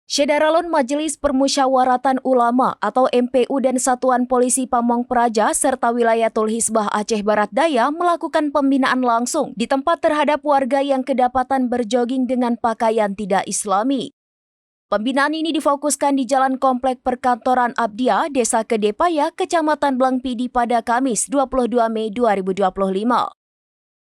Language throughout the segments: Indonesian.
Syederalun Majelis Permusyawaratan Ulama atau MPU dan Satuan Polisi Pamong Praja serta Wilayatul Hizbah Aceh Barat Daya melakukan pembinaan langsung di tempat terhadap warga yang kedapatan berjoging dengan pakaian tidak islami. Pembinaan ini difokuskan di Jalan Komplek Perkantoran Abdia, Desa Kedepaya, Kecamatan Blangpidi pada Kamis 22 Mei 2025.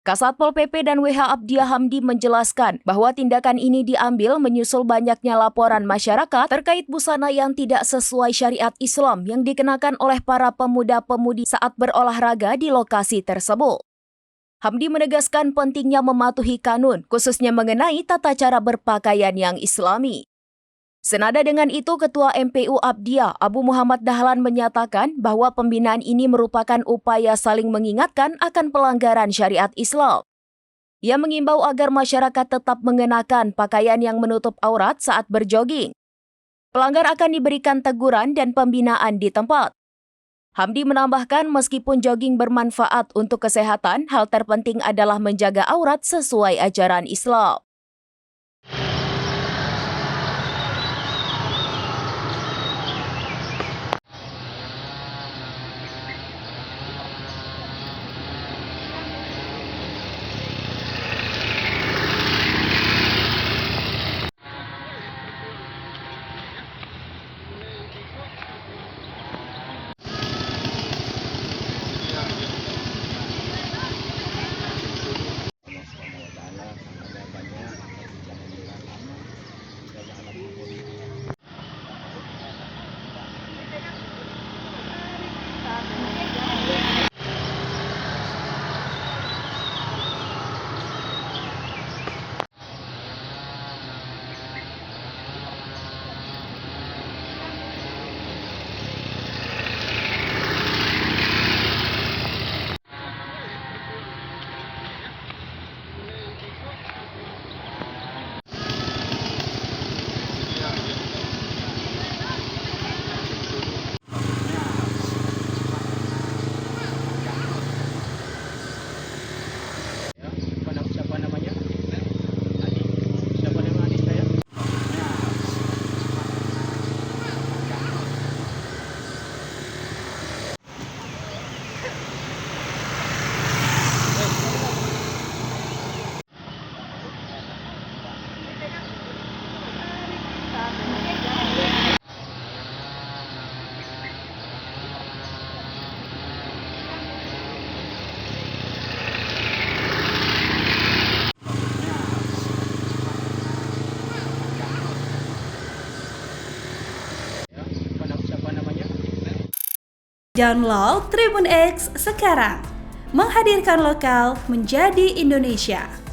Kasatpol PP dan WH Abdia Hamdi menjelaskan bahwa tindakan ini diambil menyusul banyaknya laporan masyarakat terkait busana yang tidak sesuai syariat Islam yang dikenakan oleh para pemuda-pemudi saat berolahraga di lokasi tersebut. Hamdi menegaskan pentingnya mematuhi kanun, khususnya mengenai tata cara berpakaian yang islami. Senada dengan itu, Ketua MPU Abdia, Abu Muhammad Dahlan menyatakan bahwa pembinaan ini merupakan upaya saling mengingatkan akan pelanggaran syariat Islam. Ia mengimbau agar masyarakat tetap mengenakan pakaian yang menutup aurat saat berjoging. Pelanggar akan diberikan teguran dan pembinaan di tempat. Hamdi menambahkan meskipun jogging bermanfaat untuk kesehatan, hal terpenting adalah menjaga aurat sesuai ajaran Islam. Download Tribun X sekarang, menghadirkan lokal menjadi Indonesia.